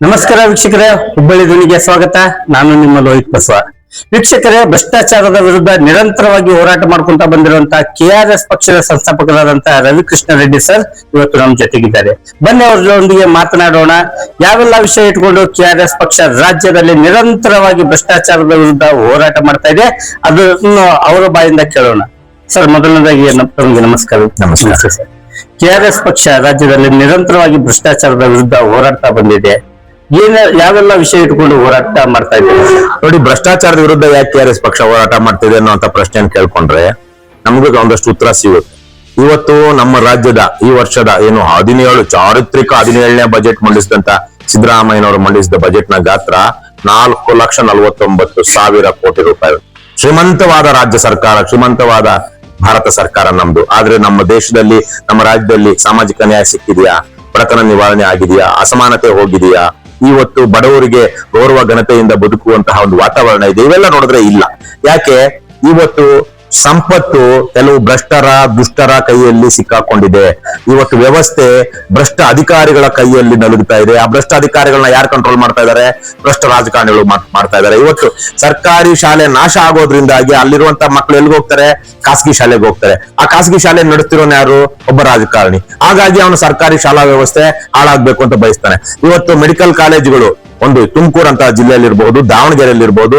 ನಮಸ್ಕಾರ ವೀಕ್ಷಕರೇ, ಹುಬ್ಬಳ್ಳಿ ಧ್ವನಿಗೆ ಸ್ವಾಗತ. ನಾನು ನಿಮ್ಮ ಲೋಹಿತ್ ಬಸವ. ವೀಕ್ಷಕರೇ, ಭ್ರಷ್ಟಾಚಾರದ ವಿರುದ್ಧ ನಿರಂತರವಾಗಿ ಹೋರಾಟ ಮಾಡ್ಕೊಂತ ಬಂದಿರುವಂತಹ KRS ಪಕ್ಷದ ಸಂಸ್ಥಾಪಕರಾದಂತಹ ರವಿಕೃಷ್ಣ ರೆಡ್ಡಿ ಸರ್ ಇವತ್ತು ನಮ್ಮ ಜೊತೆಗಿದ್ದಾರೆ. ಬನ್ನಿ ಅವರೊಂದಿಗೆ ಮಾತನಾಡೋಣ. ಯಾವೆಲ್ಲ ವಿಷಯ ಇಟ್ಕೊಂಡು KRS ಪಕ್ಷ ರಾಜ್ಯದಲ್ಲಿ ನಿರಂತರವಾಗಿ ಭ್ರಷ್ಟಾಚಾರದ ವಿರುದ್ಧ ಹೋರಾಟ ಮಾಡ್ತಾ ಇದೆ ಅದನ್ನು ಅವರ ಬಾಯಿಂದ ಕೇಳೋಣ. ಸರ್, ಮೊದಲನೇದಾಗಿ ನಮಗೆ ನಮಸ್ಕಾರ. ನಮಸ್ಕಾರ ಸರ್. KRS ಪಕ್ಷ ರಾಜ್ಯದಲ್ಲಿ ನಿರಂತರವಾಗಿ ಭ್ರಷ್ಟಾಚಾರದ ವಿರುದ್ಧ ಹೋರಾಡ್ತಾ ಬಂದಿದೆ. ಯಾವೆಲ್ಲ ವಿಷಯ ಇಟ್ಕೊಂಡು ಹೋರಾಟ ಮಾಡ್ತಾ ಇದ್ದಾರೆ ನೋಡಿ? ಭ್ರಷ್ಟಾಚಾರದ ವಿರುದ್ಧ ಯಾಕೆ KRS ಪಕ್ಷ ಹೋರಾಟ ಮಾಡ್ತಿದೆ ಅನ್ನೋಂತ ಪ್ರಶ್ನೆಯನ್ನು ಕೇಳ್ಕೊಂಡ್ರೆ ನಮಗೂ ಒಂದಷ್ಟು ಉತ್ತರ ಸಿಗುತ್ತೆ. ಇವತ್ತು ನಮ್ಮ ರಾಜ್ಯದ ಈ ವರ್ಷದ ಏನು ಚಾರಿತ್ರಿಕ 17ನೇ ಬಜೆಟ್ ಮಂಡಿಸಿದಂತ ಸಿದ್ದರಾಮಯ್ಯನವರು ಮಂಡಿಸಿದ ಬಜೆಟ್ ನ ಗಾತ್ರ 4,49,000 ಕೋಟಿ ರೂಪಾಯಿ. ಶ್ರೀಮಂತವಾದ ರಾಜ್ಯ ಸರ್ಕಾರ, ಶ್ರೀಮಂತವಾದ ಭಾರತ ಸರ್ಕಾರ ನಮ್ದು. ಆದ್ರೆ ನಮ್ಮ ದೇಶದಲ್ಲಿ, ನಮ್ಮ ರಾಜ್ಯದಲ್ಲಿ ಸಾಮಾಜಿಕ ನ್ಯಾಯ ಸಿಕ್ಕಿದೆಯಾ? ಬಡತನ ನಿವಾರಣೆ ಆಗಿದೆಯಾ? ಅಸಮಾನತೆ ಹೋಗಿದೆಯಾ? ಇವತ್ತು ಬಡವರಿಗೆ ಗೌರವ ಘನತೆಯಿಂದ ಬದುಕುವಂತಹ ಒಂದು ವಾತಾವರಣ ಇದೆ? ಇವೆಲ್ಲ ನೋಡಿದ್ರೆ ಇಲ್ಲ. ಯಾಕೆ? ಇವತ್ತು ಸಂಪತ್ತು ಕೆಲವು ದುಷ್ಟರ ಕೈಯಲ್ಲಿ ಸಿಕ್ಕಾಕೊಂಡಿದೆ. ಇವತ್ತು ವ್ಯವಸ್ಥೆ ಭ್ರಷ್ಟ ಅಧಿಕಾರಿಗಳ ಕೈಯಲ್ಲಿ ನಲುಗ್ತಾ ಇದೆ. ಆ ಭ್ರಷ್ಟ ಅಧಿಕಾರಿಗಳನ್ನ ಯಾರು ಕಂಟ್ರೋಲ್ ಮಾಡ್ತಾ ಇದ್ದಾರೆ? ಭ್ರಷ್ಟ ರಾಜಕಾರಣಿಗಳು ಮಾಡ್ತಾ ಇದ್ದಾರೆ. ಇವತ್ತು ಸರ್ಕಾರಿ ಶಾಲೆ ನಾಶ ಆಗೋದ್ರಿಂದಾಗಿ ಅಲ್ಲಿರುವಂತ ಮಕ್ಕಳು ಎಲ್ಲಿಗೆ ಹೋಗ್ತಾರೆ? ಖಾಸಗಿ ಶಾಲೆಗೆ ಹೋಗ್ತಾರೆ. ಆ ಖಾಸಗಿ ಶಾಲೆ ನಡೆಸ್ತಿರೋನು ಯಾರು? ಒಬ್ಬ ರಾಜಕಾರಣಿ. ಹಾಗಾಗಿ ಅವನು ಸರ್ಕಾರಿ ಶಾಲಾ ವ್ಯವಸ್ಥೆ ಹಾಳಾಗ್ಬೇಕು ಅಂತ ಬಯಸ್ತಾನೆ. ಇವತ್ತು ಮೆಡಿಕಲ್ ಕಾಲೇಜುಗಳು ಒಂದು ತುಮಕೂರು ಅಂತ ಜಿಲ್ಲೆಯಲ್ಲಿ ಇರಬಹುದು, ದಾವಣಗೆರೆಯಲ್ಲಿ ಇರಬಹುದು,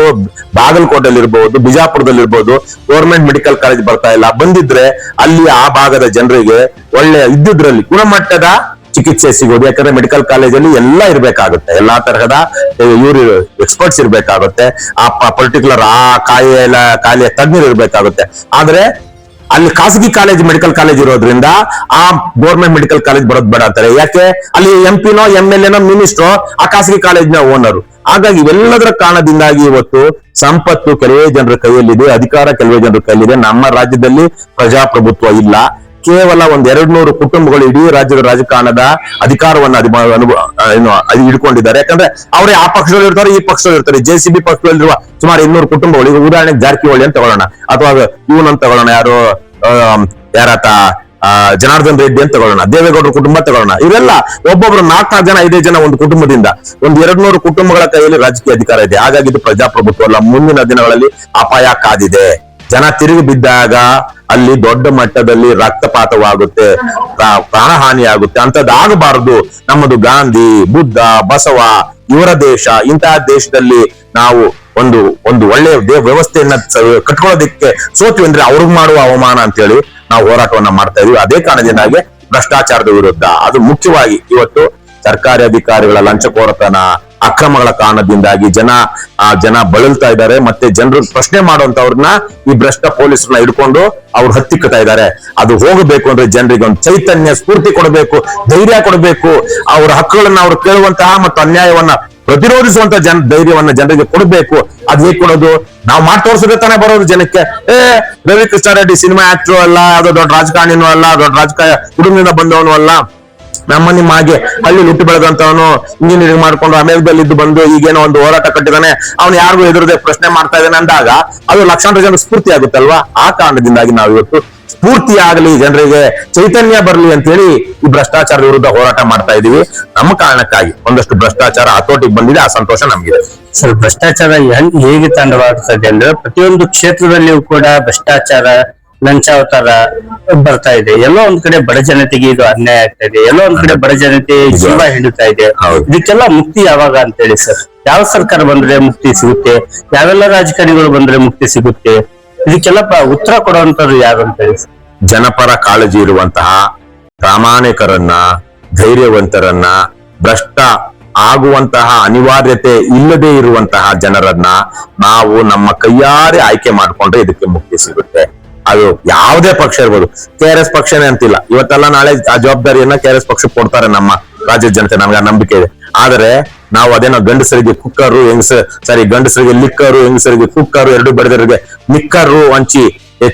ಬಾಗಲಕೋಟೆಯಲ್ಲಿ ಇರಬಹುದು, ಬಿಜಾಪುರದಲ್ಲಿ ಇರಬಹುದು, ಗೌರ್ಮೆಂಟ್ ಮೆಡಿಕಲ್ ಕಾಲೇಜ್ ಬರ್ತಾ ಇಲ್ಲ. ಬಂದಿದ್ರೆ ಅಲ್ಲಿ ಆ ಭಾಗದ ಜನರಿಗೆ ಒಳ್ಳೆ ಇದ್ದಿದ್ರಲ್ಲಿ ಗುಣಮಟ್ಟದ ಚಿಕಿತ್ಸೆ ಸಿಗೋದು. ಯಾಕಂದ್ರೆ ಮೆಡಿಕಲ್ ಕಾಲೇಜಲ್ಲಿ ಎಲ್ಲ ಇರ್ಬೇಕಾಗುತ್ತೆ, ಎಲ್ಲಾ ತರಹದ ಎಕ್ಸ್ಪರ್ಟ್ಸ್ ಇರ್ಬೇಕಾಗುತ್ತೆ. ಆ ಪರ್ಟಿಕ್ಯುಲರ್ ಆ ಕಾಯಿಲೆಯ ತಜ್ಞರು ಇರ್ಬೇಕಾಗುತ್ತೆ. ಆದ್ರೆ ಅಲ್ಲಿ ಖಾಸಗಿ ಕಾಲೇಜ್, ಮೆಡಿಕಲ್ ಕಾಲೇಜ್ ಇರೋದ್ರಿಂದ ಆ ಗೌರ್ಮೆಂಟ್ ಮೆಡಿಕಲ್ ಕಾಲೇಜ್ ಬರೋದ್ ಬೇಡ ಅಂತಾರೆ. ಯಾಕೆ? ಅಲ್ಲಿ MP-ನೋ MLA-ನೋ ಮಿನಿಸ್ಟ್ರೋ ಆ ಖಾಸಗಿ ಕಾಲೇಜ್ನ ಓನರು. ಹಾಗಾಗಿ ಇವೆಲ್ಲದರ ಕಾರಣದಿಂದಾಗಿ ಇವತ್ತು ಸಂಪತ್ತು ಕೆಲವೇ ಜನರ ಕೈಯಲ್ಲಿದೆ, ಅಧಿಕಾರ ಕೆಲವೇ ಜನರ ಕೈಯಲ್ಲಿದೆ. ನಮ್ಮ ರಾಜ್ಯದಲ್ಲಿ ಪ್ರಜಾಪ್ರಭುತ್ವ ಇಲ್ಲ. ಕೇವಲ 100-200 ಕುಟುಂಬಗಳು ಇಡೀ ರಾಜ್ಯದ ರಾಜಕಾರಣದ ಅಧಿಕಾರವನ್ನು ಹಿಡ್ಕೊಂಡಿದ್ದಾರೆ. ಯಾಕಂದ್ರೆ ಅವರೇ ಆ ಪಕ್ಷದಲ್ಲಿ ಇರ್ತಾರೆ, ಈ ಪಕ್ಷದಲ್ಲಿ ಇರ್ತಾರೆ. JCB ಪಕ್ಷದಲ್ಲಿರುವ ಸುಮಾರು 200 ಕುಟುಂಬಗಳು. ಈಗ ಉದಾಹರಣೆಗೆ ಜಾರಕಿಹೊಳಿ ಅಂತ ತಗೊಳ್ಳೋಣ, ಅಥವಾ ಇವನಂತ ತಗೊಳ್ಳೋಣ, ಯಾರಾತ ಜನಾರ್ದನ್ ರೆಡ್ಡಿ ಅಂತ ತಗೊಳ್ಳೋಣ, ದೇವೇಗೌಡರ ಕುಟುಂಬ ತಗೊಳ್ಳೋಣ. ಇವೆಲ್ಲ ಒಬ್ಬೊಬ್ರು 4 ಜನ 5 ಜನ ಒಂದು ಕುಟುಂಬದಿಂದ 100-200 ಕುಟುಂಬಗಳ ಕೈಯಲ್ಲಿ ರಾಜಕೀಯ ಅಧಿಕಾರ ಇದೆ. ಹಾಗಾಗಿ ಇದು ಪ್ರಜಾಪ್ರಭುತ್ವ ಅಲ್ಲ. ಮುಂದಿನ ದಿನಗಳಲ್ಲಿ ಅಪಾಯ ಕಾದಿದೆ. ಜನ ತಿರುಗಿ ಬಿದ್ದಾಗ ಅಲ್ಲಿ ದೊಡ್ಡ ಮಟ್ಟದಲ್ಲಿ ರಕ್ತಪಾತವಾಗುತ್ತೆ, ಪ್ರಾಣಹಾನಿ ಆಗುತ್ತೆ. ಅಂತದ್ದಾಗಬಾರದು. ನಮ್ಮದು ಗಾಂಧಿ, ಬುದ್ಧ, ಬಸವ ಇವರ ದೇಶ. ಇಂತಹ ದೇಶದಲ್ಲಿ ನಾವು ಒಂದು ಒಳ್ಳೆಯ ವ್ಯವಸ್ಥೆಯನ್ನ ಕಟ್ಕೊಳ್ಳೋದಕ್ಕೆ ಸೋತ್ವಿ ಅಂದ್ರೆ ಅವ್ರಿಗೆ ಮಾಡುವ ಅವಮಾನ ಅಂತ ಹೇಳಿ ನಾವು ಹೋರಾಟವನ್ನ ಮಾಡ್ತಾ ಇದೀವಿ. ಅದೇ ಕಾರಣದಿಂದಾಗಿ ಭ್ರಷ್ಟಾಚಾರದ ವಿರುದ್ಧ, ಅದು ಮುಖ್ಯವಾಗಿ ಇವತ್ತು ಸರ್ಕಾರಿ ಅಧಿಕಾರಿಗಳ ಲಂಚಕೋರತನ, ಅಕ್ರಮಗಳ ಕಾರಣದಿಂದಾಗಿ ಜನ ಬಳಲ್ತಾ ಇದ್ದಾರೆ. ಮತ್ತೆ ಜನರು ಪ್ರಶ್ನೆ ಮಾಡುವಂತವ್ರನ್ನ ಈ ಭ್ರಷ್ಟ ಪೊಲೀಸರನ್ನ ಹಿಡ್ಕೊಂಡು ಅವ್ರು ಹತ್ತಿಕ್ತಾ ಇದ್ದಾರೆ. ಅದು ಹೋಗಬೇಕು ಅಂದ್ರೆ ಜನರಿಗೆ ಒಂದು ಚೈತನ್ಯ, ಸ್ಫೂರ್ತಿ ಕೊಡಬೇಕು, ಧೈರ್ಯ ಕೊಡಬೇಕು. ಅವ್ರ ಹಕ್ಕುಗಳನ್ನ ಅವ್ರು ಕೇಳುವಂತಹ ಮತ್ತು ಅನ್ಯಾಯವನ್ನ ಪ್ರತಿರೋಧಿಸುವಂತ ಧೈರ್ಯವನ್ನ ಜನರಿಗೆ ಕೊಡಬೇಕು. ಅದ್ ಹೇಗೆ ಕೊಡೋದು? ನಾವು ಮಾಡಿ ತೋರಿಸಿದ್ರೆ ತಾನೇ ಬರೋದು ಜನಕ್ಕೆ. ರವಿಕೃಷ್ಣ ರೆಡ್ಡಿ ಸಿನಿಮಾ ಆಕ್ಟರ್ ಅಲ್ಲ, ಅದು ದೊಡ್ಡ ರಾಜಕಾರಣಿನೂ ಅಲ್ಲ, ದೊಡ್ಡ ರಾಜಕಾರಣ ಕುಟುಂಬದಿಂದ ಬಂದವನು ಅಲ್ಲ. ನಮ್ಮ ನಿಮ್ಮ ಹಾಗೆ ಹಳ್ಳಿ ಹುಟ್ಟು ಬೆಳೆದಂತವನು ಇಂಜಿನಿಯರಿಂಗ್ ಮಾಡ್ಕೊಂಡು ಅಮೆರಿಕದಲ್ಲಿ ಇದ್ದು ಬಂದು ಈಗೇನೋ ಒಂದು ಹೋರಾಟ ಕಟ್ಟಿದಾನೆ, ಅವನು ಯಾರಿಗೂ ಎದುರದೆ ಪ್ರಶ್ನೆ ಮಾಡ್ತಾ ಇದ್ದಾನೆ ಅಂದಾಗ ಅದು ಲಕ್ಷಾಂತರ ಜನ ಸ್ಫೂರ್ತಿ ಆಗುತ್ತಲ್ವಾ? ಆ ಕಾರಣದಿಂದಾಗಿ ನಾವು ಇವತ್ತು ಸ್ಫೂರ್ತಿ ಆಗಲಿ, ಜನರಿಗೆ ಚೈತನ್ಯ ಬರಲಿ ಅಂತ ಹೇಳಿ ಈ ಭ್ರಷ್ಟಾಚಾರದ ವಿರುದ್ಧ ಹೋರಾಟ ಮಾಡ್ತಾ ಇದೀವಿ. ನಮ್ಮ ಕಾರಣಕ್ಕಾಗಿ ಒಂದಷ್ಟು ಭ್ರಷ್ಟಾಚಾರ ಹತೋಟಿಗೆ ಬಂದಿದೆ. ಆ ಸಂತೋಷ ನಮ್ಗಿದೆ. ಸರ್, ಭ್ರಷ್ಟಾಚಾರ ಹೇಗೆ ತಾಂಡವಾಡ್ತದೆ ಅಂದ್ರೆ ಪ್ರತಿಯೊಂದು ಕ್ಷೇತ್ರದಲ್ಲಿಯೂ ಕೂಡ ಭ್ರಷ್ಟಾಚಾರ, ಲಂಚಾವತಾರ ಬರ್ತಾ ಇದೆ. ಎಲ್ಲೋ ಒಂದ್ ಕಡೆ ಬಡ ಜನತೆಗೆ ಇದು ಅನ್ಯಾಯ ಆಗ್ತಾ ಇದೆ, ಎಲ್ಲೋ ಒಂದ್ ಕಡೆ ಬಡ ಜನತೆ ಜೀವ ಹಿಡಿತಾ ಇದೆ. ಇದಕ್ಕೆಲ್ಲ ಮುಕ್ತಿ ಯಾವಾಗ ಅಂತ ಹೇಳಿ ಸರ್? ಯಾವ ಸರ್ಕಾರ ಬಂದ್ರೆ ಮುಕ್ತಿ ಸಿಗುತ್ತೆ? ಯಾವೆಲ್ಲ ರಾಜಕಾರಣಿಗಳು ಬಂದ್ರೆ ಮುಕ್ತಿ ಸಿಗುತ್ತೆ? ಇದಕ್ಕೆಲ್ಲ ಉತ್ತರ ಕೊಡುವಂತದ್ದು ಯಾರು ಅಂತ ಹೇಳಿ ಸರ್? ಜನಪರ ಕಾಳಜಿ ಇರುವಂತಹ ಪ್ರಾಮಾಣಿಕರನ್ನ, ಧೈರ್ಯವಂತರನ್ನ, ಭ್ರಷ್ಟ ಆಗುವಂತಹ ಅನಿವಾರ್ಯತೆ ಇಲ್ಲದೆ ಇರುವಂತಹ ಜನರನ್ನ ನಾವು ನಮ್ಮ ಕೈಯಾರೆ ಆಯ್ಕೆ ಮಾಡ್ಕೊಂಡ್ರೆ ಇದಕ್ಕೆ ಮುಕ್ತಿ ಸಿಗುತ್ತೆ. ಅದು ಯಾವುದೇ ಪಕ್ಷ ಇರ್ಬೋದು, KRS ಪಕ್ಷನೇ ಅಂತಿಲ್ಲ. ಇವತ್ತೆಲ್ಲ ನಾಳೆ ಆ ಜವಾಬ್ದಾರಿಯನ್ನ KRS ಪಕ್ಷ ಕೊಡ್ತಾರೆ ನಮ್ಮ ರಾಜ್ಯದ ಜನತೆ, ನಮ್ಗೆ ನಂಬಿಕೆ ಇದೆ. ಆದ್ರೆ ನಾವು ಅದೇನೋ ಗಂಡಸರಿಗೆ ಕುಕ್ಕರು, ಗಂಡಸರಿಗೆ ಲಿಕ್ಕರು, ಹೆಂಗಸರಿಗೆ ಕುಕ್ಕರು, ಎರಡು ಬಡದರಿಗೆ ನಿಕ್ಕರು ಹಂಚಿ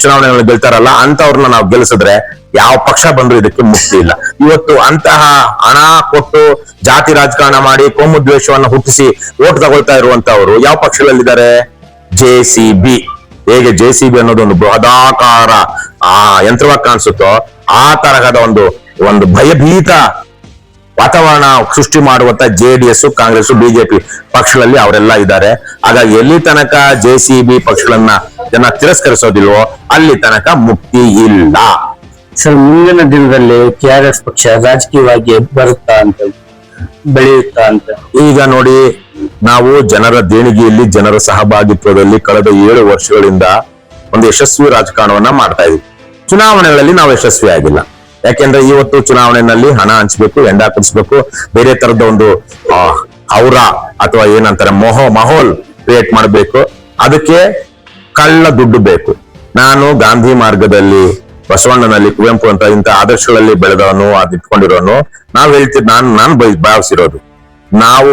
ಚುನಾವಣೆಗಳನ್ನು ಗೆಲ್ತಾರಲ್ಲ, ಅಂತವ್ರನ್ನ ನಾವು ಗೆಲ್ಲಿಸಿದ್ರೆ ಯಾವ ಪಕ್ಷ ಬಂದ್ರು ಇದಕ್ಕೆ ಮುಕ್ತಿ ಇಲ್ಲ. ಇವತ್ತು ಅಂತಹ ಹಣ ಕೊಟ್ಟು ಜಾತಿ ರಾಜಕಾರಣ ಮಾಡಿ ಕೋಮು ದ್ವೇಷವನ್ನು ಹುಟ್ಟಿಸಿ ಓಟ್ ತಗೊಳ್ತಾ ಇರುವಂತವ್ರು ಯಾವ ಪಕ್ಷಗಳಲ್ಲಿದ್ದಾರೆ? JCB. ಹೇಗೆ JCB ಅನ್ನೋದು ಒಂದು ಬೃಹದಾಕಾರ ಯಂತ್ರವಾಗಿ ಕಾಣಿಸುತ್ತೋ ಆ ತರಹದ ಒಂದು ಭಯಭೀತ ವಾತಾವರಣ ಸೃಷ್ಟಿ ಮಾಡುವಂತ JDS, ಕಾಂಗ್ರೆಸ್, ಬಿಜೆಪಿ ಪಕ್ಷಗಳಲ್ಲಿ ಅವರೆಲ್ಲ ಇದ್ದಾರೆ. ಹಾಗಾಗಿ ಎಲ್ಲಿ ತನಕ JCB ಪಕ್ಷಗಳನ್ನ ಜನ ತಿರಸ್ಕರಿಸೋದಿಲ್ವೋ ಅಲ್ಲಿ ತನಕ ಮುಕ್ತಿ ಇಲ್ಲ. ಸರ್, ಮುಂದಿನ ದಿನದಲ್ಲಿ KRS ಪಕ್ಷ ರಾಜಕೀಯವಾಗಿ ಬರುತ್ತಾ ಅಂತ, ಬೆಳೆಯುತ್ತಾ ಅಂತ? ಈಗ ನೋಡಿ, ನಾವು ಜನರ ದೇಣಿಗೆಯಲ್ಲಿ, ಜನರ ಸಹಭಾಗಿತ್ವದಲ್ಲಿ ಕಳೆದ 7 ವರ್ಷಗಳಿಂದ ಒಂದು ಯಶಸ್ವಿ ರಾಜಕಾರಣವನ್ನ ಮಾಡ್ತಾ ಇದ್ವಿ. ಚುನಾವಣೆಗಳಲ್ಲಿ ನಾವು ಯಶಸ್ವಿ ಆಗಿಲ್ಲ. ಯಾಕೆಂದ್ರೆ ಇವತ್ತು ಚುನಾವಣೆಯಲ್ಲಿ ಹಣ ಹಂಚ್ಬೇಕು, ಎಂಡ ಕುಡಿಸ್ಬೇಕು, ಬೇರೆ ತರದ ಒಂದು ಔರ ಅಥವಾ ಏನಂತಾರೆ ಮಹೋಲ್ ಕ್ರಿಯೇಟ್ ಮಾಡಬೇಕು. ಅದಕ್ಕೆ ಕಳ್ಳ ದುಡ್ಡು ಬೇಕು. ನಾನು ಗಾಂಧಿ ಮಾರ್ಗದಲ್ಲಿ, ಬಸವಣ್ಣನಲ್ಲಿ, ಕುವೆಂಪು ಅಂತ ಇಂಥ ಆದರ್ಶಗಳಲ್ಲಿ ಬೆಳೆದವನು, ಅದು ಇಟ್ಕೊಂಡಿರೋನು. ನಾವು ಹೇಳ್ತೀವಿ, ನಾನು ಭಾವಿಸಿರೋದು, ನಾವು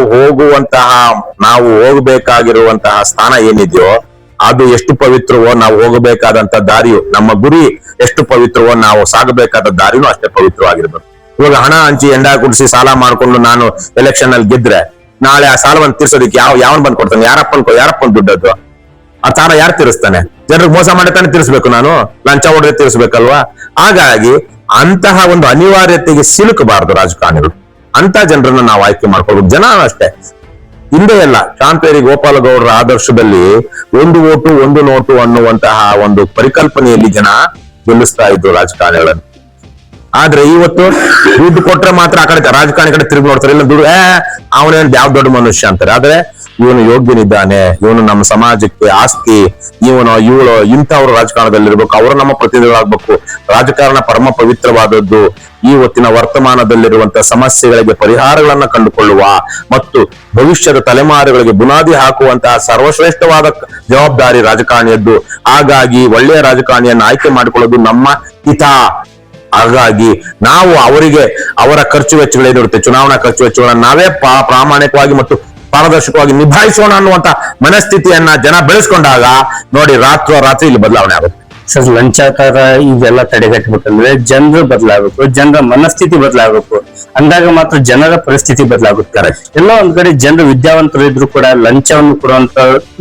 ಹೋಗಬೇಕಾಗಿರುವಂತಹ ಸ್ಥಾನ ಏನಿದೆಯೋ ಅದು ಎಷ್ಟು ಪವಿತ್ರವೋ, ನಾವು ಹೋಗಬೇಕಾದಂತ ದಾರಿಯು, ನಮ್ಮ ಗುರಿ ಎಷ್ಟು ಪವಿತ್ರವೋ, ನಾವು ಸಾಗಬೇಕಾದ ದಾರಿನೂ ಅಷ್ಟೇ ಪವಿತ್ರವಾಗಿರ್ಬೇಕು. ಇವಾಗ ಹಣ ಹಂಚಿ ಎಂಡ ಕುಡಿಸಿ ಸಾಲ ಮಾಡ್ಕೊಂಡು ನಾನು ಎಲೆಕ್ಷನ್ ಅಲ್ಲಿ ಗೆದ್ರೆ ನಾಳೆ ಆ ಸಾಲವನ್ನು ತೀರ್ಸೋದಕ್ಕೆ ಯಾವನ್ ಬಂದ್ ಕೊಡ್ತಾನೆ? ಯಾರಪ್ಪನ್ ದುಡ್ಡದ್ದು? ಆ ಸಾಲ ಯಾರು ತೀರಿಸ್ತಾನೆ? ಜನರಿಗೆ ಮೋಸ ಮಾಡಿ ತಾನೇ ತೀರಿಸ್ಬೇಕು, ನಾನು ಲಂಚ ಹೊಡೆದೇ ತೀರಿಸ್ಬೇಕಲ್ವಾ? ಹಾಗಾಗಿ ಅಂತಹ ಒಂದು ಅನಿವಾರ್ಯತೆಗೆ ಸಿಲುಕಬಾರದು ರಾಜಕಾರಣಿಗಳು. ಅಂತ ಜನರನ್ನ ನಾವು ಆಯ್ಕೆ ಮಾಡ್ಕೊಳ್ಬೇಕು. ಜನ ಅಷ್ಟೇ, ಹಿಂದೆ ಎಲ್ಲ ಶಾಂತೇರಿ ಗೋಪಾಲಗೌಡರ ಆದರ್ಶದಲ್ಲಿ 1 ಓಟು 1 ನೋಟು ಅನ್ನುವಂತಹ ಒಂದು ಪರಿಕಲ್ಪನೆಯಲ್ಲಿ ಜನ ಗೆಲ್ಲಿಸ್ತಾ ಇದ್ರು ರಾಜಕಾರಣಿಗಳನ್ನು. ಆದ್ರೆ ಇವತ್ತು ದುಡ್ಡು ಕೊಟ್ರೆ ಮಾತ್ರ ಆ ಕಡೆ ರಾಜಕಾರಣಿ ಕಡೆ ತಿರುಗಿ ನೋಡ್ತಾರೆ. ಇಲ್ಲ ದುಡ್ಡು ಅವನೇನ್ ಯಾವ ದೊಡ್ಡ ಮನುಷ್ಯ ಅಂತಾರೆ. ಆದ್ರೆ ಇವನು ಯೋಗ್ಯನಿದ್ದಾನೆ, ಇವನು ನಮ್ಮ ಸಮಾಜಕ್ಕೆ ಆಸ್ತಿ, ಇವಳು ಇಂಥವ್ರು ರಾಜಕಾರಣದಲ್ಲಿರ್ಬೇಕು, ಅವರು ನಮ್ಮ ಪ್ರತಿನಿಧಿಗಳಾಗ್ಬೇಕು. ರಾಜಕಾರಣ ಪರಮ ಪವಿತ್ರವಾದದ್ದು. ಇವತ್ತಿನ ವರ್ತಮಾನದಲ್ಲಿರುವಂತಹ ಸಮಸ್ಯೆಗಳಿಗೆ ಪರಿಹಾರಗಳನ್ನ ಕಂಡುಕೊಳ್ಳುವ ಮತ್ತು ಭವಿಷ್ಯದ ತಲೆಮಾರುಗಳಿಗೆ ಬುನಾದಿ ಹಾಕುವಂತಹ ಸರ್ವಶ್ರೇಷ್ಠವಾದ ಜವಾಬ್ದಾರಿ ರಾಜಕಾರಣಿಯದ್ದು. ಹಾಗಾಗಿ ಒಳ್ಳೆಯ ರಾಜಕಾರಣಿಯನ್ನು ಆಯ್ಕೆ ಮಾಡಿಕೊಳ್ಳೋದು ನಮ್ಮ ಹಿತ. ಹಾಗಾಗಿ ನಾವು ಅವರ ಖರ್ಚು ವೆಚ್ಚಗಳೇನಿರುತ್ತೆ, ಚುನಾವಣಾ ಖರ್ಚು ವೆಚ್ಚಗಳನ್ನ ನಾವೇ ಪ್ರಾಮಾಣಿಕವಾಗಿ ಮತ್ತು ಪಾರದರ್ಶಕವಾಗಿ ನಿಭಾಯಿಸೋಣ ಅನ್ನುವಂತ ಮನಸ್ಥಿತಿಯನ್ನ ಜನ ಬೆಳೆಸ್ಕೊಂಡಾಗ ನೋಡಿ ರಾತ್ರಿ ಇಲ್ಲಿ ಬದಲಾವಣೆ ಆಗುತ್ತೆ. ಸರ್, ಲಂಚಾಕಾರ ಇದೆಲ್ಲ ತಡೆಗಟ್ಟಬೇಕಂದ್ರೆ ಜನರು ಬದಲಾಗಬೇಕು, ಜನರ ಮನಸ್ಥಿತಿ ಬದಲಾಗಬೇಕು. ಅಂದಾಗ ಮಾತ್ರ ಜನರ ಪರಿಸ್ಥಿತಿ ಬದಲಾಗುತ್ತೆ. ಎಲ್ಲ ಒಂದ್ ಕಡೆ ಜನರು ವಿದ್ಯಾವಂತರು ಇದ್ರು ಕೂಡ ಲಂಚವನ್ನು ಕೊಡುವಂತ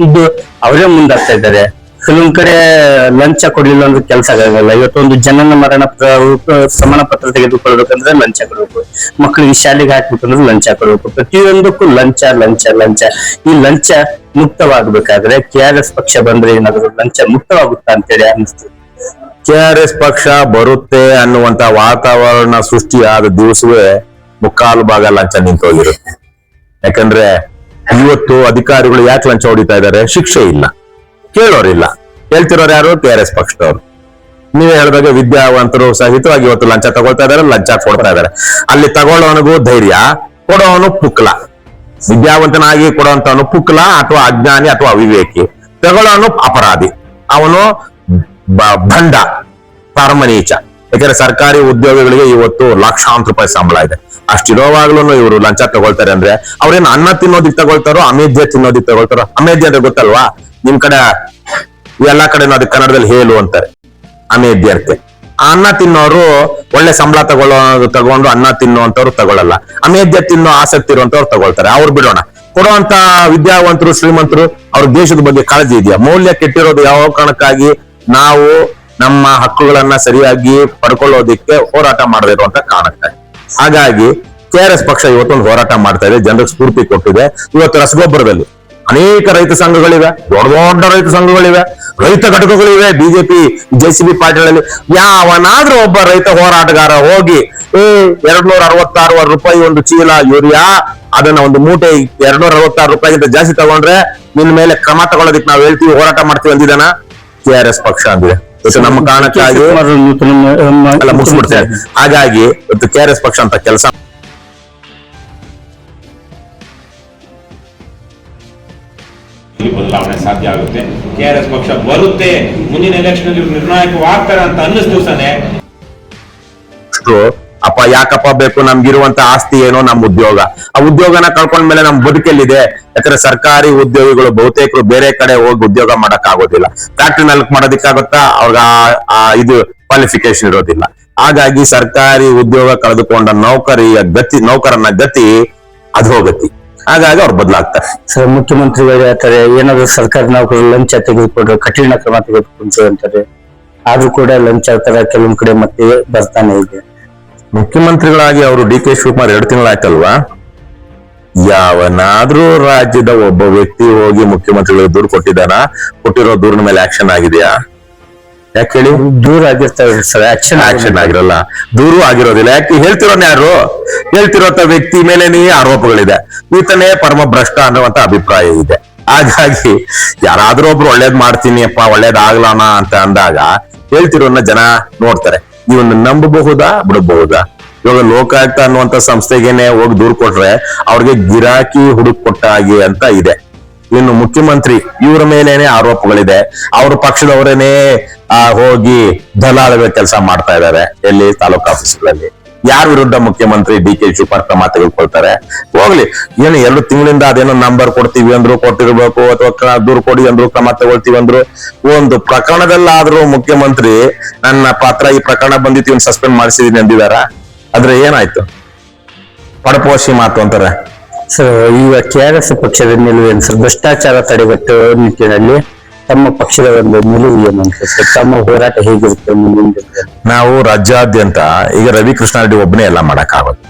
ಇದು ಅವರೇ ಮುಂದಾಗ್ತಾ ಇದ್ದಾರೆ. ಕೆಲವೊಂದ್ ಕಡೆ ಲಂಚ ಕೊಡ್ಲಿಲ್ಲ ಅಂದ್ರೆ ಕೆಲಸ ಆಗಲ್ಲ. ಇವತ್ತೊಂದು ಜನನ ಮರಣ ಪ್ರಮಾಣ ಪತ್ರ ತೆಗೆದುಕೊಳ್ಬೇಕಂದ್ರೆ ಲಂಚ ಕೊಡ್ಬೇಕು, ಮಕ್ಕಳಿಗೆ ಶಾಲೆಗೆ ಹಾಕ್ಬೇಕಂದ್ರೆ ಲಂಚ ಕೊಡ್ಬೇಕು. ಪ್ರತಿಯೊಂದಕ್ಕೂ ಲಂಚ ಲಂಚ ಲಂಚ. ಈ ಲಂಚ ಮುಕ್ತವಾಗಬೇಕಾದ್ರೆ KRS ಪಕ್ಷ ಬಂದ್ರೆ ಏನಾದ್ರು ಲಂಚ ಮುಕ್ತವಾಗುತ್ತಾ ಅಂತೇಳಿ ಅನಿಸ್ತದೆ. KRS ಪಕ್ಷ ಬರುತ್ತೆ ಅನ್ನುವಂತ ವಾತಾವರಣ ಸೃಷ್ಟಿಯಾದ ದಿವಸವೇ 3/4 ಭಾಗ ಲಂಚ ನಿಂತೋಗಿರುತ್ತೆ. ಯಾಕಂದ್ರೆ ಇವತ್ತು ಅಧಿಕಾರಿಗಳು ಯಾಕೆ ಲಂಚ ಹೊಡಿತಾ ಇದ್ದಾರೆ? ಶಿಕ್ಷೆ ಇಲ್ಲ, ಕೇಳೋರಿಲ್ಲ. ಹೇಳ್ತಿರೋರು ಯಾರು? KRS ಪಕ್ಷದವರು. ನೀವೇ ಹೇಳಿದಾಗ ವಿದ್ಯಾವಂತರು ಸಹಿತವಾಗಿ ಇವತ್ತು ಲಂಚ ತಗೊಳ್ತಾ ಇದಾರೆ, ಲಂಚ ಕೊಡ್ತಾ ಇದಾರೆ. ಅಲ್ಲಿ ತಗೊಳ್ಳೋನಿಗೂ ಧೈರ್ಯ, ಕೊಡೋನು ಪುಕ್ಲ. ವಿದ್ಯಾವಂತನಾಗಿ ಕೊಡುವಂತವನು ಪುಕ್ಲ ಅಥವಾ ಅಜ್ಞಾನಿ ಅಥವಾ ಅವಿವೇಕಿ. ತಗೊಳ್ಳೋನು ಅಪರಾಧಿ, ಅವನು ಭಂಡ, ಪರಮನೀಚ. ಯಾಕಂದ್ರೆ ಸರ್ಕಾರಿ ಉದ್ಯೋಗಿಗಳಿಗೆ ಇವತ್ತು ಲಕ್ಷಾಂತರ ರೂಪಾಯಿ ಸಂಬಳ ಇದೆ. ಅಷ್ಟಿರೋವಾಗ್ಲೂ ಇವರು ಲಂಚ ತಗೊಳ್ತಾರೆ ಅಂದ್ರೆ ಅವ್ರೇನು ಅನ್ನ ತಿನ್ನೋದಿಕ್ ತಗೊಳ್ತಾರೋ, ಅಮೇಧ್ಯ ತಿನ್ನೋದಿಕ್ ತಗೊಳ್ತಾರೋ? ಅಮೇಧ್ಯ ಅಂದ್ರೆ ಗೊತ್ತಲ್ವಾ? ನಿಮ್ ಕಡೆ ಎಲ್ಲಾ ಕಡೆನೂ ಅದಕ್ಕೆ ಕನ್ನಡದಲ್ಲಿ ಹೇಳು ಅಂತಾರೆ, ಅಮೇಧ್ಯರ್ತೆ. ಅನ್ನ ತಿನ್ನೋರು ಒಳ್ಳೆ ಸಂಬಳ ತಗೊಂಡು ಅನ್ನ ತಿನ್ನುವಂತವ್ರು ತಗೊಳ್ಳಲ್ಲ. ಅಮೇಧ್ಯ ತಿನ್ನೋ ಆಸಕ್ತಿ ಇರುವಂತವ್ರು ತಗೊಳ್ತಾರೆ. ಅವ್ರು ಬಿಡೋಣ. ಕೊಡುವಂತ ವಿದ್ಯಾವಂತರು, ಶ್ರೀಮಂತರು, ಅವ್ರ ದೇಶದ ಬಗ್ಗೆ ಕಾಳಜಿ ಇದೆಯಾ? ಮೌಲ್ಯ ಕೆಟ್ಟಿರೋದು ಯಾವ ಕಾರಣಕ್ಕಾಗಿ? ನಾವು ನಮ್ಮ ಹಕ್ಕುಗಳನ್ನ ಸರಿಯಾಗಿ ಪಡ್ಕೊಳ್ಳೋದಿಕ್ಕೆ ಹೋರಾಟ ಮಾಡದೇ ಇರುವಂತ ಕಾರಣಕ್ಕಾಗಿ. ಹಾಗಾಗಿ KRS ಪಕ್ಷ ಇವತ್ತೊಂದು ಹೋರಾಟ ಮಾಡ್ತಾ ಇದೆ, ಜನರಿಗೆ ಸ್ಫೂರ್ತಿ ಕೊಟ್ಟಿದೆ. ಇವತ್ತು ರಸಗೊಬ್ಬರದಲ್ಲಿ ಅನೇಕ ರೈತ ಸಂಘಗಳಿವೆ, ದೊಡ್ಡ ದೊಡ್ಡ ರೈತ ಸಂಘಗಳಿವೆ, ರೈತ ಘಟಕಗಳಿವೆ. ಬಿಜೆಪಿ JCB ಪಾರ್ಟಿಗಳಲ್ಲಿ ಯಾವನಾದ್ರೂ ಒಬ್ಬ ರೈತ ಹೋರಾಟಗಾರ ಹೋಗಿ 266 ರೂಪಾಯಿ ಒಂದು ಚೀಲ ಯೂರಿಯಾ, ಅದನ್ನ ಒಂದು ಮೂಟೆ 266 ರೂಪಾಯಿಗಿಂತ ಜಾಸ್ತಿ ತಗೊಂಡ್ರೆ ನಿನ್ ಮೇಲೆ ಕ್ರಮ ತಗೊಳ್ಳೋದಕ್ಕೆ ನಾವು ಹೇಳ್ತೀವಿ, ಹೋರಾಟ ಮಾಡ್ತೀವಿ ಅಂದಿದಾನ? KRS ಪಕ್ಷ ಅಂದಿದೆ. ನಮ್ಮ ಕಾರಣಕ್ಕಾಗಿ ಎಲ್ಲ ಮುಗಿಸ್ಬಿಡ್ತೇವೆ. ಹಾಗಾಗಿ ಇವತ್ತು KRS ಪಕ್ಷ ಅಂತ ಕೆಲಸ ಬದಲಾವಣೆ ಸಾಧ್ಯ ಆಗುತ್ತೆ. KRS ಪಕ್ಷ ಬರುತ್ತೆ, ಮುಂದಿನ ಎಲೆಕ್ಷನ್ ಅಲ್ಲಿ ನಿರ್ಣಾಯಕವಾಗ್ತಾರೆ ಅಂತ ಅನ್ನಿಸ್ ದಿವಸನೇ ಅಪ್ಪ ಯಾಕಪ್ಪ ಬೇಕು? ನಮ್ಗಿರುವಂತ ಆಸ್ತಿ ಏನೋ ನಮ್ಮ ಉದ್ಯೋಗ. ಆ ಉದ್ಯೋಗನ ಕಳ್ಕೊಂಡ್ಮೇಲೆ ನಮ್ ಬದುಕೆಲ್ಲಿದೆ? ಯಾಕಂದ್ರೆ ಸರ್ಕಾರಿ ಉದ್ಯೋಗಿಗಳು ಬಹುತೇಕರು ಬೇರೆ ಕಡೆ ಹೋಗಿ ಉದ್ಯೋಗ ಮಾಡಕ್ ಆಗೋದಿಲ್ಲ. ಫ್ಯಾಕ್ಟ್ರಿನಲ್ಲಿ ಮಾಡೋದಿಕ್ಕಾಗುತ್ತಾ? ಅವ್ರಿಗೆ ಇದು ಕ್ವಾಲಿಫಿಕೇಶನ್ ಇರೋದಿಲ್ಲ. ಹಾಗಾಗಿ ಸರ್ಕಾರಿ ಉದ್ಯೋಗ ಕಳೆದುಕೊಂಡ ನೌಕರನ ಗತಿ ಅಧೋಗತಿ. ಹಾಗಾಗಿ ಅವ್ರು ಬದಲಾಗ್ತಾರೆ. ಸರ್, ಮುಖ್ಯಮಂತ್ರಿಗಳು ಹೇಳ್ತಾರೆ ಏನಾದ್ರು ಸರ್ಕಾರಿ ನೌಕರರು ಲಂಚ ತೆಗೆದುಕೊಂಡ್ರೆ ಕಠಿಣ ಕ್ರಮ ತೆಗೆದುಕೊಂಡು ಅಂತಾರೆ. ಆದ್ರೂ ಕೂಡ ಲಂಚ ತರ ಕೆಲವೊಂದ್ ಕಡೆ ಮತ್ತೆ ಬರ್ತಾನೆ ಇದೆ. ಮುಖ್ಯಮಂತ್ರಿಗಳಾಗಿ ಅವರು ಡಿ ಕೆ ಶಿವಕುಮಾರ್ 2 ತಿಂಗಳಾಯ್ತಲ್ವಾ? ಯಾವನಾದ್ರೂ ರಾಜ್ಯದ ಒಬ್ಬ ವ್ಯಕ್ತಿ ಹೋಗಿ ಮುಖ್ಯಮಂತ್ರಿಗಳಿಗೆ ದೂರು ಕೊಟ್ಟಿದ್ದಾನ? ಕೊಟ್ಟಿರೋ ದೂರಿನ ಮೇಲೆ ಆಕ್ಷನ್ ಆಗಿದೆಯಾ? ಯಾಕೆ ಹೇಳಿ? ದೂರ ಆಗಿರ್ತಾರೆ ಸರ್, ಆಕ್ಷನ್ ಆಗಿರಲ್ಲ, ದೂರು ಆಗಿರೋದಿಲ್ಲ. ಯಾಕೆ? ಹೇಳ್ತಿರೋನ್ ಯಾರು? ಹೇಳ್ತಿರೋಂತ ವ್ಯಕ್ತಿ ಮೇಲೇನೇ ಆರೋಪಗಳಿದೆ. ಈತನೇ ಪರಮ ಭ್ರಷ್ಟ ಅನ್ನುವಂತ ಅಭಿಪ್ರಾಯ ಇದೆ. ಹಾಗಾಗಿ ಯಾರಾದ್ರೂ ಒಬ್ರು ಒಳ್ಳೇದ್ ಮಾಡ್ತೀನಿ ಅಪ್ಪ, ಒಳ್ಳೇದಾಗ್ಲಾನ ಅಂತ ಅಂದಾಗ ಹೇಳ್ತಿರೋನ್ನ ಜನ ನೋಡ್ತಾರೆ. ಇವನ್ನ ನಂಬಬಹುದಾ ಬಿಡಬಹುದಾ? ಇವಾಗ ಲೋಕಾಯುಕ್ತ ಅನ್ನುವಂತ ಸಂಸ್ಥೆಗೇನೆ ಹೋಗಿ ದೂರು ಕೊಟ್ರೆ ಅವ್ರಿಗೆ ಗಿರಾಕಿ ಹುಡುಕ್ ಕೊಟ್ಟ ಹಾಗೆ ಅಂತ ಇದೆ. ಇನ್ನು ಮುಖ್ಯಮಂತ್ರಿ ಇವರ ಮೇಲೇನೆ ಆರೋಪಗಳಿದೆ. ಅವ್ರ ಪಕ್ಷದವರೇನೆ ಹೋಗಿ ದಲಾಳಗಳ ಕೆಲಸ ಮಾಡ್ತಾ ಇದ್ದಾರೆ ಎಲ್ಲಿ? ತಾಲೂಕು ಆಫೀಸ್ಗಳಲ್ಲಿ. ಯಾರ ವಿರುದ್ಧ ಮುಖ್ಯಮಂತ್ರಿ ಡಿ ಕೆ ಶಿವಕುಮಾರ್ ಕ್ರಮ ತೆಗೆದುಕೊಳ್ತಾರೆ? ಹೋಗ್ಲಿ, ಏನು 2 ತಿಂಗಳಿಂದ ಅದೇನೋ ನಂಬರ್ ಕೊಡ್ತೀವಿ ಅಂದ್ರು, ಕೊಟ್ಟಿರ್ಬೇಕು, ಅಥವಾ ದೂರು ಕೊಡಿ ಅಂದ್ರು, ಕ್ರಮ ತಗೊಳ್ತೀವಿ ಅಂದ್ರು. ಒಂದು ಪ್ರಕರಣದಲ್ಲಾದ್ರೂ ಮುಖ್ಯಮಂತ್ರಿ ನನ್ನ ಪಾತ್ರ ಈ ಪ್ರಕರಣ ಬಂದಿತ್ತು, ಇವ್ನು ಸಸ್ಪೆಂಡ್ ಮಾಡಿಸಿದೀನಿ ಅಂದಿದಾರ? ಆದ್ರೆ ಏನಾಯ್ತು? ಪಡಪೋಷಿ ಮಾತು ಅಂತಾರೆ. ಸರ್, ಈಗ ಕೆಆರ್ಎಸ್ ಪಕ್ಷದ ನಿಲುವು ಏನು ಸರ್? ಭ್ರಷ್ಟಾಚಾರ ತಡೆಗಟ್ಟುವ ನಿಟ್ಟಿನಲ್ಲಿ ತಮ್ಮ ಪಕ್ಷದ ಒಂದು ನಿಲುವು ಏನಂತ ಸರ್? ತಮ್ಮ ಹೋರಾಟ ಹೇಗಿರುತ್ತೆ ಮುಂದಿನ ದಿನದಲ್ಲಿ? ನಾವು ರಾಜ್ಯಾದ್ಯಂತ ಈಗ ರವಿ ಕೃಷ್ಣಾರೆಡ್ಡಿ ಒಬ್ಬನೇ ಎಲ್ಲ ಮಾಡಕ್ಕಾಗೋದು,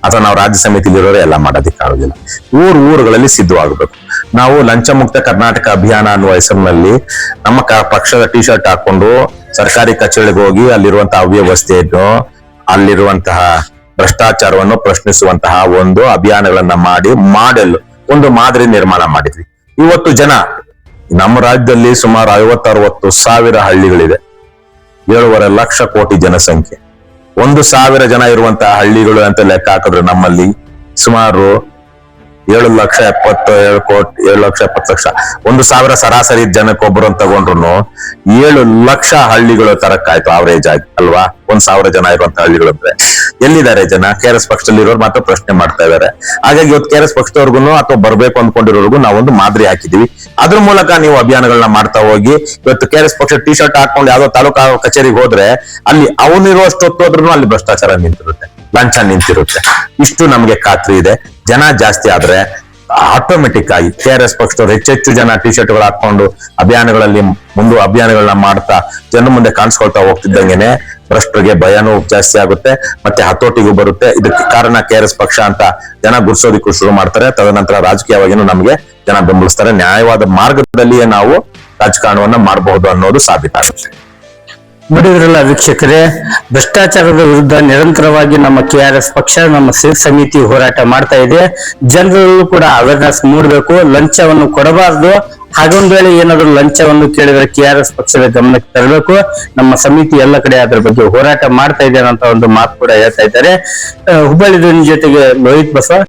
ಅಥವಾ ನಾವು ರಾಜ್ಯ ಸಮಿತಿಲಿರೋರು ಎಲ್ಲ ಮಾಡೋದಿಕ್ಕಾಗೋದಿಲ್ಲ. ಊರುಗಳಲ್ಲಿ ಸಿದ್ಧವಾಗಬೇಕು. ನಾವು ಲಂಚ ಮುಕ್ತ ಕರ್ನಾಟಕ ಅಭಿಯಾನ ಅನ್ನುವ ಹೆಸರಿನಲ್ಲಿ ನಮ್ಮ ಪಕ್ಷದ ಟಿ ಶರ್ಟ್ ಹಾಕೊಂಡು ಸರ್ಕಾರಿ ಕಚೇರಿಗೆ ಹೋಗಿ ಅಲ್ಲಿರುವಂತಹ ಅವ್ಯವಸ್ಥೆಯನ್ನು, ಅಲ್ಲಿರುವಂತಹ ಭ್ರಷ್ಟಾಚಾರವನ್ನು ಪ್ರಶ್ನಿಸುವಂತಹ ಒಂದು ಅಭಿಯಾನಗಳನ್ನ ಮಾಡಿ ಒಂದು ಮಾದರಿ ನಿರ್ಮಾಣ ಮಾಡಿದ್ವಿ. ಇವತ್ತು ಜನ, ನಮ್ಮ ರಾಜ್ಯದಲ್ಲಿ ಸುಮಾರು 50-60 ಸಾವಿರ ಹಳ್ಳಿಗಳಿದೆ. 7.5 ಲಕ್ಷ ಕೋಟಿ ಜನಸಂಖ್ಯೆ. 1,000 ಜನ ಇರುವಂತಹ ಹಳ್ಳಿಗಳು ಅಂತ ಲೆಕ್ಕ ಹಾಕಿದ್ರೆ ನಮ್ಮಲ್ಲಿ ಸುಮಾರು 7,70,000 1,000 ಸರಾಸರಿ ಜನಕ್ಕೊಬ್ಬರು ಅಂತ ತಗೊಂಡ್ರು 7 ಲಕ್ಷ ಹಳ್ಳಿಗಳು ತರಕ್ಕಾಯ್ತು ಆವರೇಜ್ ಆಗಿ ಅಲ್ವಾ? 1,000 ಜನ ಇರುವಂತ ಹಳ್ಳಿಗಳು ಅಂದ್ರೆ ಎಲ್ಲಿದ್ದಾರೆ ಜನ? ಕೆಆರ್ಎಸ್ ಪಕ್ಷದಲ್ಲಿ ಇರೋರು ಮಾತ್ರ ಪ್ರಶ್ನೆ ಮಾಡ್ತಾ ಇದ್ದಾರೆ. ಹಾಗಾಗಿ ಇವತ್ತು ಕೆಆರ್ಎಸ್ ಪಕ್ಷದವ್ರಿಗೂ ಅಥವಾ ಬರ್ಬೇಕು ಅಂದ್ಕೊಂಡಿರೋರ್ಗು ನಾವೊಂದು ಮಾದರಿ ಹಾಕಿದೀವಿ. ಅದ್ರ ಮೂಲಕ ನೀವು ಅಭಿಯಾನಗಳನ್ನ ಮಾಡ್ತಾ ಹೋಗಿ. ಇವತ್ತು ಕೆಆರ್ಎಸ್ ಪಕ್ಷ ಟಿ ಶರ್ಟ್ ಹಾಕೊಂಡು ಯಾವ್ದೋ ತಾಲೂಕಾ ಕಚೇರಿಗೆ ಹೋದ್ರೆ ಅಲ್ಲಿ ಅವನಿರುವಷ್ಟು ಹೊತ್ತೋದ್ರೂ ಅಲ್ಲಿ ಭ್ರಷ್ಟಾಚಾರ ನಿಂತಿರುತ್ತೆ, ಲಂಚ ನಿಂತಿರುತ್ತೆ. ಇಷ್ಟು ನಮ್ಗೆ ಖಾತ್ರಿ ಇದೆ. ಜನ ಜಾಸ್ತಿ ಆದ್ರೆ ಆಟೋಮೆಟಿಕ್ ಆಗಿ ಕೆಆರ್ಎಸ್ ಪಕ್ಷದವ್ರು ಹೆಚ್ಚೆಚ್ಚು ಜನ ಟಿ ಶರ್ಟ್ಗಳು ಹಾಕೊಂಡು ಅಭಿಯಾನಗಳನ್ನ ಮಾಡ್ತಾ ಜನ ಮುಂದೆ ಕಾಣಿಸ್ಕೊಳ್ತಾ ಹೋಗ್ತಿದ್ದಂಗೆನೆ ಭ್ರಷ್ಟರಿಗೆ ಭಯನೂ ಜಾಸ್ತಿ ಆಗುತ್ತೆ, ಮತ್ತೆ ಹತೋಟಿಗೂ ಬರುತ್ತೆ. ಇದಕ್ಕೆ ಕಾರಣ ಕೆಆರ್ಎಸ್ ಪಕ್ಷ ಅಂತ ಜನ ಗುರ್ಸೋದಿಕ್ಕೂ ಶುರು ಮಾಡ್ತಾರೆ. ತದನಂತರ ರಾಜಕೀಯವಾಗಿನೂ ನಮಗೆ ಜನ ಬೆಂಬಲಿಸ್ತಾರೆ. ನ್ಯಾಯವಾದ ಮಾರ್ಗದಲ್ಲಿಯೇ ನಾವು ರಾಜಕಾರಣವನ್ನ ಮಾಡಬಹುದು ಅನ್ನೋದು ಸಾಬೀತಾಗುತ್ತೆ. ನೋಡಿದ್ರಲ್ಲ ವೀಕ್ಷಕರೇ, ಭ್ರಷ್ಟಾಚಾರದ ವಿರುದ್ಧ ನಿರಂತರವಾಗಿ ನಮ್ಮ ಕೆಆರ್ಎಸ್ ಪಕ್ಷ, ನಮ್ಮ ಸಮಿತಿ ಹೋರಾಟ ಮಾಡ್ತಾ ಇದೆ. ಜನರಲ್ಲೂ ಕೂಡ ಅವೇರ್ನೆಸ್ ಮೂಡಬೇಕು, ಲಂಚವನ್ನು ಕೊಡಬಾರ್ದು. ಹಾಗೊಂದ್ ವೇಳೆ ಏನಾದ್ರು ಲಂಚವನ್ನು ಕೇಳಿದ್ರೆ ಕೆಆರ್ಎಸ್ ಪಕ್ಷದ ಗಮನಕ್ಕೆ ತರಬೇಕು. ನಮ್ಮ ಸಮಿತಿ ಎಲ್ಲ ಕಡೆ ಅದರ ಬಗ್ಗೆ ಹೋರಾಟ ಮಾಡ್ತಾ ಇದೆ ಅನ್ನೋ ಒಂದು ಮಾತು ಕೂಡ ಹೇಳ್ತಾ ಇದ್ದಾರೆ. ಹುಬ್ಬಳ್ಳಿ ಧ್ವನಿ ಜೊತೆಗೆ ಲೋಹಿತ್ ಬಸವ.